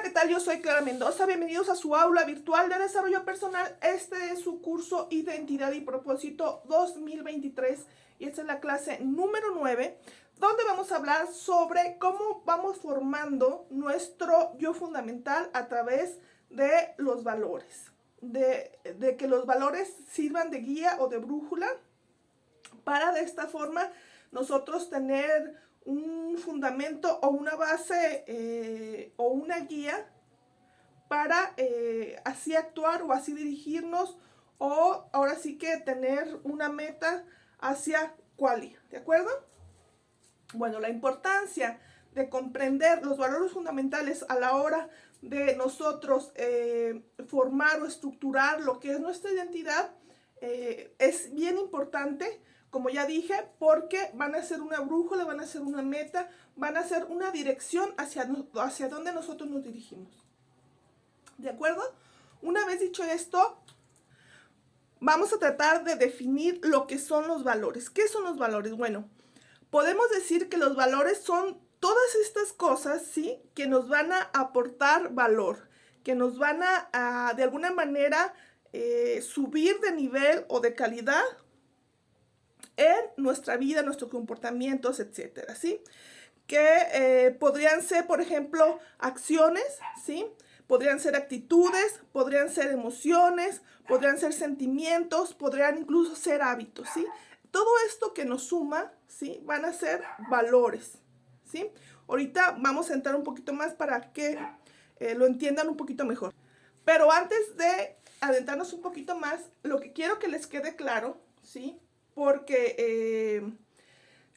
¿qué tal? Yo soy Clara Mendoza. Bienvenidos a su aula virtual de desarrollo personal. Este es su curso Identidad y Propósito 2023 y esta es la clase número 9, donde vamos a hablar sobre cómo vamos formando nuestro yo fundamental a través de los valores. De que los valores sirvan de guía o de brújula para de esta forma nosotros tener un fundamento o una base o una guía para así actuar o así dirigirnos o ahora sí que tener una meta hacia cuál ir, ¿de acuerdo? Bueno, la importancia de comprender los valores fundamentales a la hora de nosotros formar o estructurar lo que es nuestra identidad es bien importante, como ya dije, porque van a ser una brújula, van a ser una meta, van a ser una dirección hacia donde nosotros nos dirigimos. ¿De acuerdo? Una vez dicho esto, vamos a tratar de definir lo que son los valores. ¿Qué son los valores? Bueno, podemos decir que los valores son todas estas cosas, ¿sí?, que nos van a aportar valor, que nos van a de alguna manera, subir de nivel o de calidad en nuestra vida, nuestros comportamientos, etcétera, ¿sí? Que podrían ser, por ejemplo, acciones, ¿sí? Podrían ser actitudes, podrían ser emociones, podrían ser sentimientos, podrían incluso ser hábitos, ¿sí? Todo esto que nos suma, ¿sí?, van a ser valores, ¿sí? Ahorita vamos a entrar un poquito más para que lo entiendan un poquito mejor. Pero antes de adentrarnos un poquito más, lo que quiero que les quede claro, ¿sí?, porque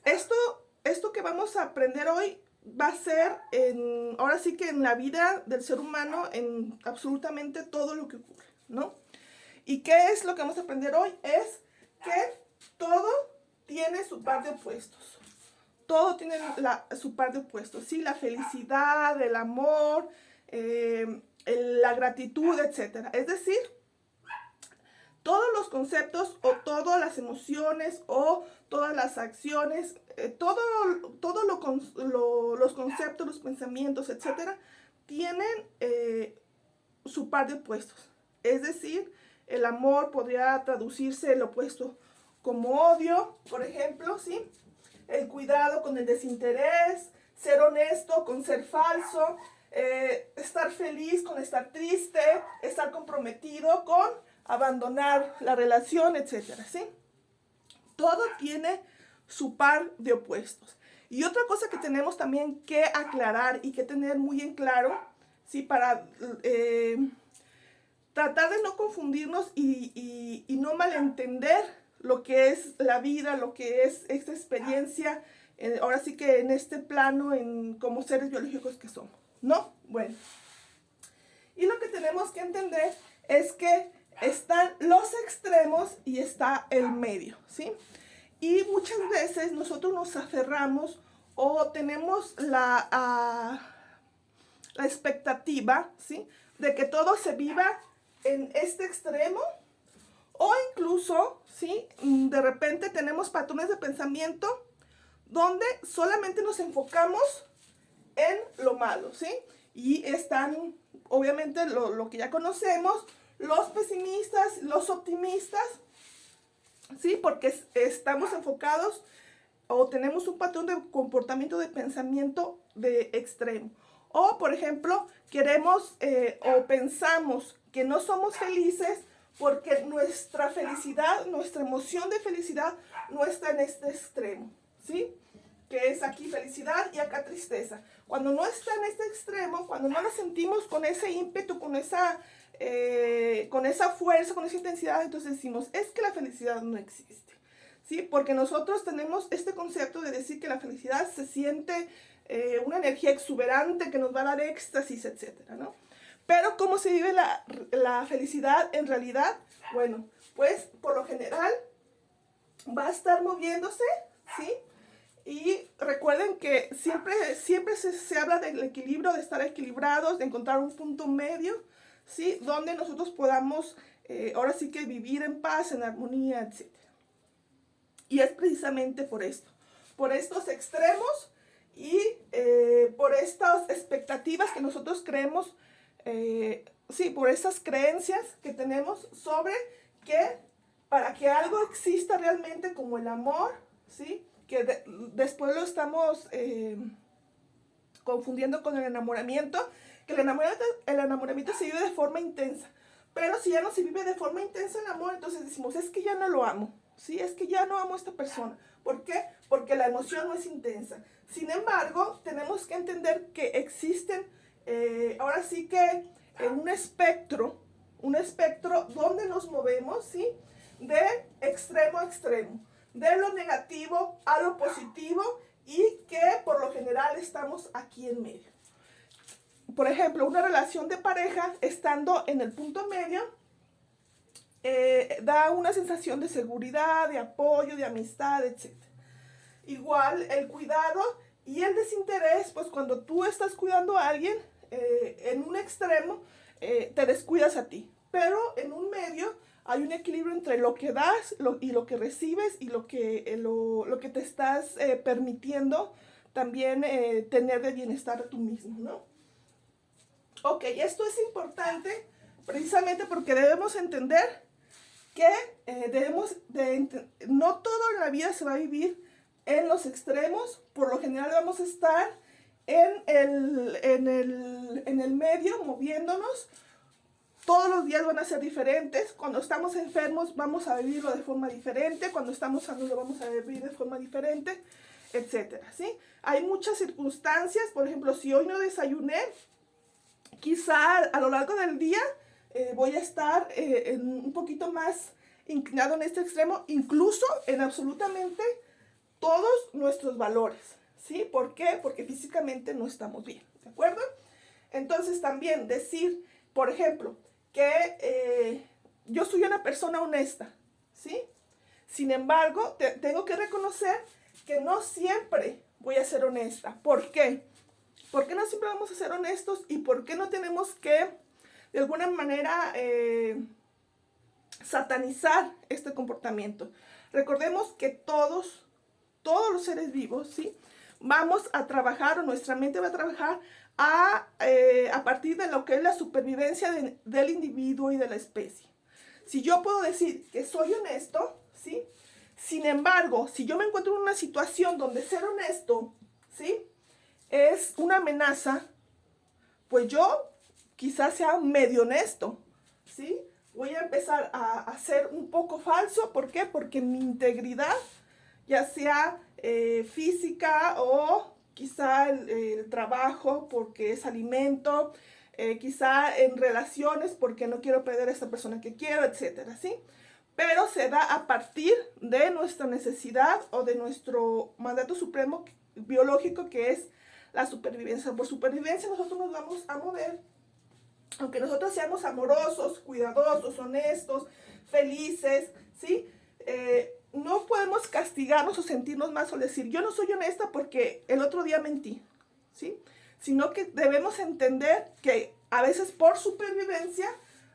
esto que vamos a aprender hoy va a ser ahora sí que en la vida del ser humano, en absolutamente todo lo que ocurre, ¿no? ¿Y qué es lo que vamos a aprender hoy? Es que todo tiene su par de opuestos. Todo tiene su par de opuestos, ¿sí? La felicidad, el amor, la gratitud, etc. Es decir, todos los conceptos o todas las emociones o todas las acciones, todos los conceptos, los pensamientos, etcétera, tienen su par de opuestos. Es decir, el amor podría traducirse el opuesto como odio, por ejemplo, ¿sí? El cuidado con el desinterés, ser honesto con ser falso, estar feliz con estar triste, estar comprometido con abandonar la relación, etcétera, ¿sí? Todo tiene su par de opuestos. Y otra cosa que tenemos también que aclarar y que tener muy en claro, ¿sí?, para tratar de no confundirnos y no malentender lo que es la vida, lo que es esta experiencia, ahora sí que en este plano, como seres biológicos que somos, ¿no? Bueno, y lo que tenemos que entender es que están los extremos y está el medio, ¿sí? Y muchas veces nosotros nos aferramos o tenemos la expectativa, ¿sí?, de que todo se viva en este extremo, o incluso, ¿sí?, de repente tenemos patrones de pensamiento donde solamente nos enfocamos en lo malo, ¿sí? Y están, obviamente, lo que ya conocemos, los pesimistas, los optimistas, ¿sí? Porque estamos enfocados o tenemos un patrón de comportamiento, de pensamiento de extremo. O, por ejemplo, queremos o pensamos que no somos felices porque nuestra felicidad, nuestra emoción de felicidad no está en este extremo, ¿sí? Que es aquí felicidad y acá tristeza. Cuando no está en este extremo, cuando no nos sentimos con ese ímpetu, con esa fuerza, con esa intensidad, entonces decimos, es que la felicidad no existe, ¿sí? Porque nosotros tenemos este concepto de decir que la felicidad se siente una energía exuberante que nos va a dar éxtasis, etcétera, ¿no? Pero ¿cómo se vive la felicidad en realidad? Bueno, pues por lo general va a estar moviéndose, ¿sí? Y recuerden que siempre se habla del equilibrio, de estar equilibrados, de encontrar un punto medio, ¿sí?, donde nosotros podamos ahora sí que vivir en paz, en armonía, etc. Y es precisamente por esto, por estos extremos y por estas expectativas expectativas que nosotros creemos, sí, por esas creencias que tenemos sobre que para que algo exista realmente como el amor, ¿sí? Que después lo estamos confundiendo con el enamoramiento, que el enamoramiento se vive de forma intensa. Pero si ya no se vive de forma intensa el amor, entonces decimos, es que ya no lo amo, ¿sí? Es que ya no amo a esta persona. ¿Por qué? Porque la emoción no es intensa. Sin embargo, tenemos que entender que existen, ahora sí que en un espectro donde nos movemos, ¿sí? De extremo a extremo, de lo negativo a lo positivo, y que por lo general estamos aquí en medio. Por ejemplo, una relación de pareja estando en el punto medio da una sensación de seguridad, de apoyo, de amistad, etc. Igual el cuidado y el desinterés, pues cuando tú estás cuidando a alguien, en un extremo te descuidas a ti, pero en un medio hay un equilibrio entre lo que das y lo que recibes y lo que te estás permitiendo también tener de bienestar tú mismo, ¿no? Ok, esto es importante precisamente porque debemos entender que no todo en la vida se va a vivir en los extremos. Por lo general vamos a estar en el medio, moviéndonos. Todos los días van a ser diferentes. Cuando estamos enfermos vamos a vivirlo de forma diferente. Cuando estamos sanos lo vamos a vivir de forma diferente, etcétera, ¿sí? Hay muchas circunstancias. Por ejemplo, si hoy no desayuné, quizá a lo largo del día voy a estar un poquito más inclinado en este extremo, incluso en absolutamente todos nuestros valores, ¿sí? ¿Por qué? Porque físicamente no estamos bien, ¿de acuerdo? Entonces también decir, por ejemplo, que yo soy una persona honesta, ¿sí? Sin embargo, tengo que reconocer que no siempre voy a ser honesta. ¿Por qué? ¿Por qué no siempre vamos a ser honestos? ¿Y por qué no tenemos que, de alguna manera, satanizar este comportamiento? Recordemos que todos los seres vivos, ¿sí? Vamos a trabajar, o nuestra mente va a trabajar a partir de lo que es la supervivencia del individuo y de la especie. Si yo puedo decir que soy honesto, ¿sí? Sin embargo, si yo me encuentro en una situación donde ser honesto, ¿sí?, es una amenaza, pues yo quizás sea medio honesto, ¿sí? Voy a empezar a ser un poco falso. ¿Por qué? Porque mi integridad, ya sea física o quizá el trabajo porque es alimento, quizá en relaciones porque no quiero perder a esta persona que quiero, etcétera, ¿sí? Pero se da a partir de nuestra necesidad o de nuestro mandato supremo biológico, que es la supervivencia. Por supervivencia nosotros nos vamos a mover, aunque nosotros seamos amorosos, cuidadosos, honestos, felices, ¿sí? No podemos castigarnos o sentirnos más o decir, yo no soy honesta porque el otro día mentí, ¿sí? Sino que debemos entender que a veces por supervivencia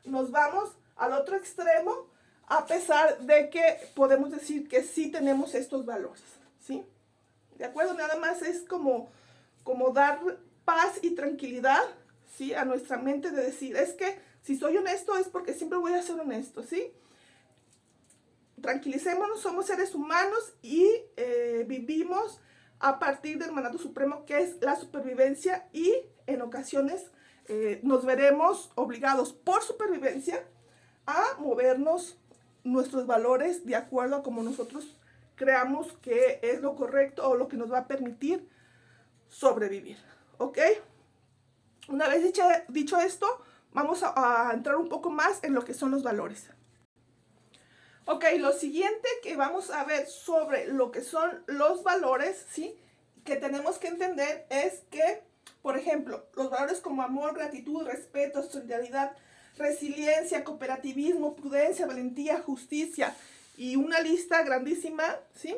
nos vamos al otro extremo, a pesar de que podemos decir que sí tenemos estos valores, ¿sí? ¿De acuerdo? Nada más es como dar paz y tranquilidad, ¿sí?, a nuestra mente, de decir, es que si soy honesto es porque siempre voy a ser honesto, ¿sí? Tranquilicémonos, somos seres humanos y vivimos a partir del mandato supremo, que es la supervivencia, y en ocasiones nos veremos obligados por supervivencia a movernos nuestros valores de acuerdo a como nosotros creamos que es lo correcto o lo que nos va a permitir sobrevivir, ¿ok? Una vez dicho esto, vamos a entrar un poco más en lo que son los valores. Ok, lo siguiente que vamos a ver sobre lo que son los valores, ¿sí?, que tenemos que entender es que, por ejemplo, los valores como amor, gratitud, respeto, solidaridad, resiliencia, cooperativismo, prudencia, valentía, justicia y una lista grandísima, ¿sí?,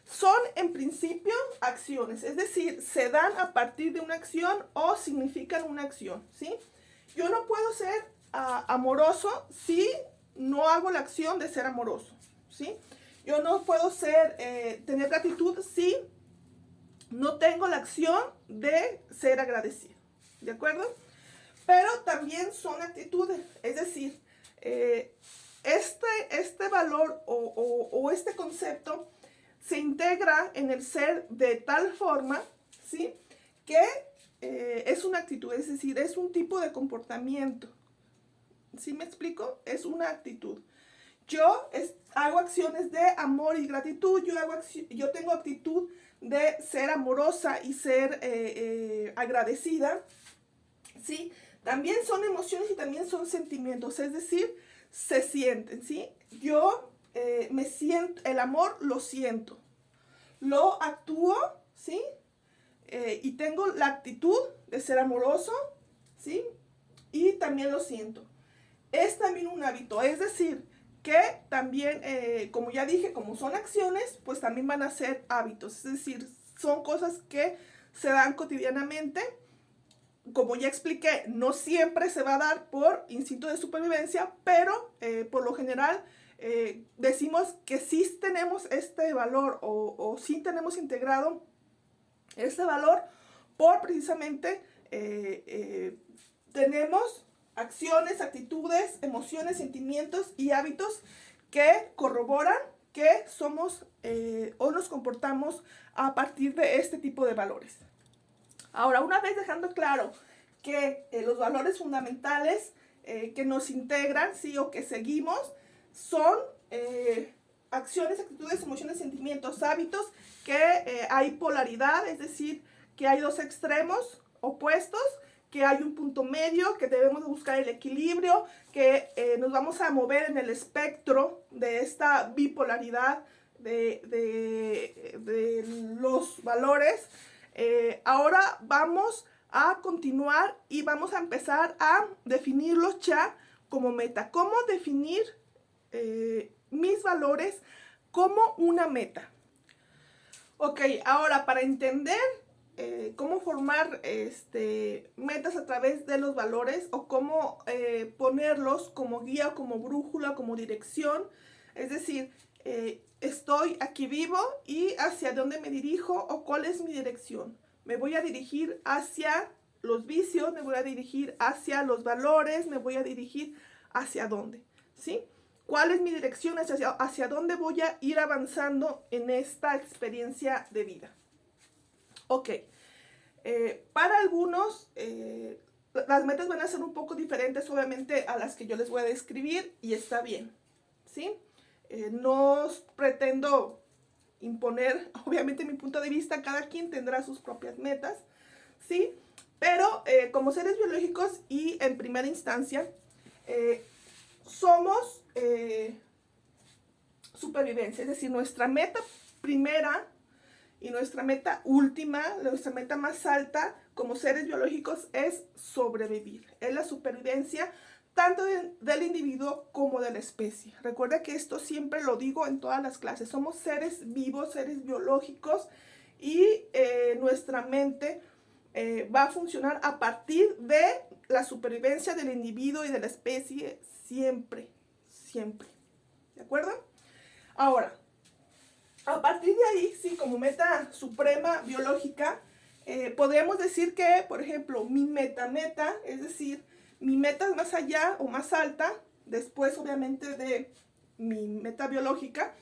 son en principio acciones, es decir, se dan a partir de una acción o significan una acción, ¿sí? Yo no puedo ser amoroso si no hago la acción de ser amoroso, ¿sí? Yo no puedo tener gratitud si no tengo la acción de ser agradecido, ¿de acuerdo? Pero también son actitudes, es decir, este valor o este concepto se integra en el ser de tal forma, ¿sí? Que es una actitud, es decir, es un tipo de comportamiento. ¿Sí me explico? Es una actitud. Yo hago acciones de amor y gratitud, yo tengo actitud de ser amorosa y ser agradecida, ¿sí? También son emociones y también son sentimientos, es decir, se sienten, ¿sí? Yo me siento, el amor lo siento, lo actúo, ¿sí? Y tengo la actitud de ser amoroso, ¿sí? Y también lo siento. Es también un hábito, es decir, que también, como ya dije, como son acciones, pues también van a ser hábitos, es decir, son cosas que se dan cotidianamente. Como ya expliqué, no siempre se va a dar por instinto de supervivencia, pero por lo general decimos que sí tenemos este valor o sí tenemos integrado este valor por precisamente tenemos acciones, actitudes, emociones, sentimientos y hábitos que corroboran que somos o nos comportamos a partir de este tipo de valores. Ahora, una vez dejando claro que los valores fundamentales que nos integran, ¿sí? O que seguimos, son acciones, actitudes, emociones, sentimientos, hábitos, que hay polaridad, es decir, que hay dos extremos opuestos, que hay un punto medio, que debemos buscar el equilibrio, que nos vamos a mover en el espectro de esta bipolaridad de los valores. Ahora vamos a continuar y vamos a empezar a definirlos ya como meta. ¿Cómo definir mis valores como una meta? Ok, ahora para entender cómo formar metas a través de los valores o cómo ponerlos como guía, como brújula, como dirección, es decir, estoy aquí vivo y hacia dónde me dirijo o cuál es mi dirección. Me voy a dirigir hacia los vicios, me voy a dirigir hacia los valores, me voy a dirigir hacia dónde, ¿sí? ¿Cuál es mi dirección? Hacia dónde voy a ir avanzando en esta experiencia de vida. Ok, para algunos las metas van a ser un poco diferentes obviamente a las que yo les voy a describir y está bien, ¿sí? No pretendo imponer obviamente mi punto de vista, cada quien tendrá sus propias metas, ¿sí? Pero como seres biológicos y en primera instancia somos supervivencia, es decir, nuestra meta primera y nuestra meta última, nuestra meta más alta como seres biológicos es sobrevivir, es la supervivencia tanto del individuo como de la especie. Recuerda que esto siempre lo digo en todas las clases, somos seres vivos, seres biológicos y nuestra mente va a funcionar a partir de la supervivencia del individuo y de la especie siempre, siempre, ¿de acuerdo? Ahora, a partir de ahí, sí, como meta suprema biológica, podríamos decir que, por ejemplo, mi meta, es decir, mi meta es más allá o más alta, después obviamente de mi meta biológica,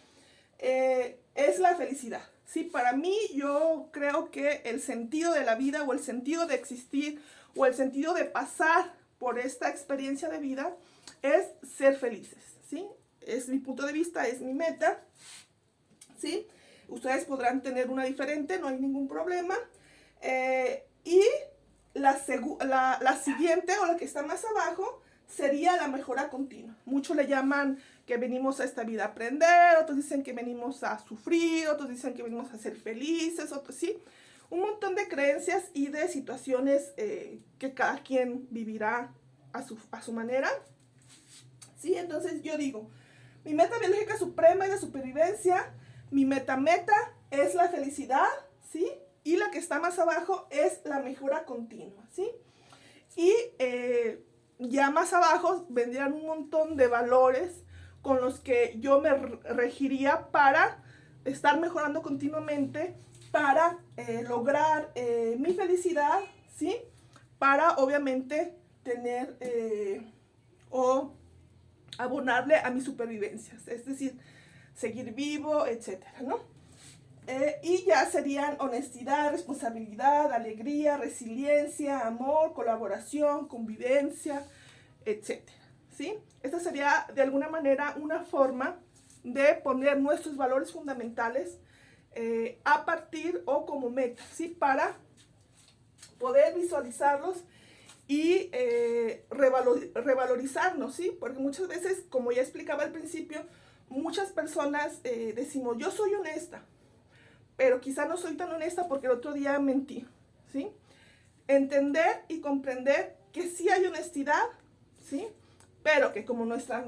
es la felicidad. Sí, para mí yo creo que el sentido de la vida o el sentido de existir o el sentido de pasar por esta experiencia de vida es ser felices, ¿sí? Es mi punto de vista, es mi meta, ¿sí? Ustedes podrán tener una diferente, no hay ningún problema. Y la siguiente o la que está más abajo sería la mejora continua. Muchos le llaman que venimos a esta vida a aprender, otros dicen que venimos a sufrir, otros dicen que venimos a ser felices, otros sí. Un montón de creencias y de situaciones que cada quien vivirá a su manera. ¿Sí? Entonces yo digo, mi meta biológica suprema es la supervivencia, mi meta es la felicidad, ¿sí? Y la que está más abajo es la mejora continua, ¿sí? Y ya más abajo vendrían un montón de valores con los que yo me regiría para estar mejorando continuamente, para lograr mi felicidad, ¿sí? para obviamente tener o abonarle a mis supervivencias, es decir, seguir vivo, etcétera, ¿no? Y ya serían honestidad, responsabilidad, alegría, resiliencia, amor, colaboración, convivencia, etcétera, ¿sí? Esta sería de alguna manera una forma de poner nuestros valores fundamentales a partir o como meta, ¿sí? Para poder visualizarlos y revalorizarnos, ¿sí? Porque muchas veces, como ya explicaba al principio, muchas personas decimos, yo soy honesta, pero quizá no soy tan honesta porque el otro día mentí, ¿sí? Entender y comprender que sí hay honestidad, ¿sí? Pero que como nuestra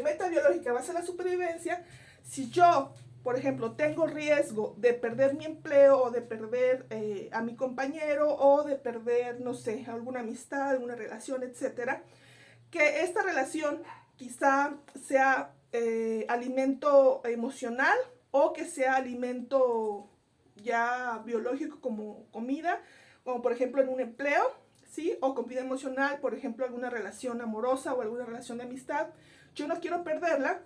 meta biológica va a ser la supervivencia, si yo, por ejemplo, tengo riesgo de perder mi empleo o de perder a mi compañero o de perder, no sé, alguna amistad, alguna relación, etcétera, que esta relación quizá sea alimento emocional o que sea alimento ya biológico como comida, como por ejemplo en un empleo, ¿sí? O comida emocional, por ejemplo, alguna relación amorosa o alguna relación de amistad. Yo no quiero perderla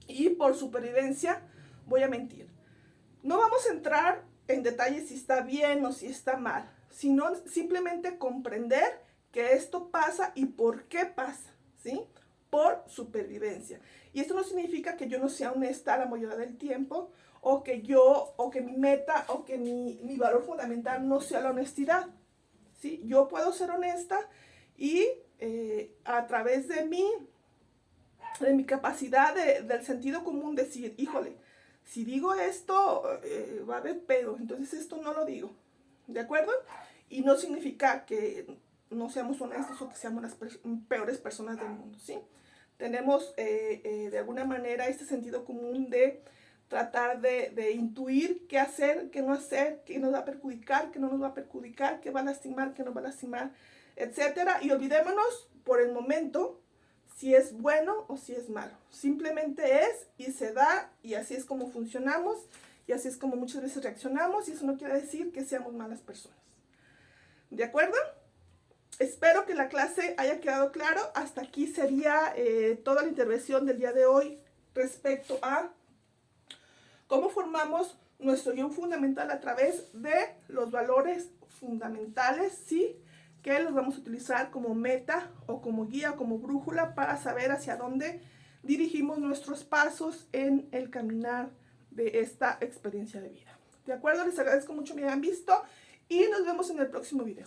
y por supervivencia voy a mentir. No vamos a entrar en detalles si está bien o si está mal, sino simplemente comprender que esto pasa y por qué pasa, ¿sí? Por supervivencia. Y esto no significa que yo no sea honesta la mayoría del tiempo, o que mi meta, o que mi valor fundamental no sea la honestidad, ¿sí? Yo puedo ser honesta y a través de mi capacidad del sentido común decir, híjole, si digo esto, va a haber pedo, entonces esto no lo digo, ¿de acuerdo? Y no significa que no seamos honestos o que seamos las peores personas del mundo, ¿sí? Tenemos de alguna manera este sentido común de tratar de intuir qué hacer, qué no hacer, qué nos va a perjudicar, qué no nos va a perjudicar, qué va a lastimar, qué no va a lastimar, etcétera. Y olvidémonos por el momento si es bueno o si es malo. Simplemente es y se da y así es como funcionamos y así es como muchas veces reaccionamos y eso no quiere decir que seamos malas personas. ¿De acuerdo? Espero que la clase haya quedado claro. Hasta aquí sería toda la intervención del día de hoy respecto a cómo formamos nuestro guión fundamental a través de los valores fundamentales, ¿sí? Que los vamos a utilizar como meta o como guía o como brújula para saber hacia dónde dirigimos nuestros pasos en el caminar de esta experiencia de vida. ¿De acuerdo? Les agradezco mucho que me hayan visto y nos vemos en el próximo video.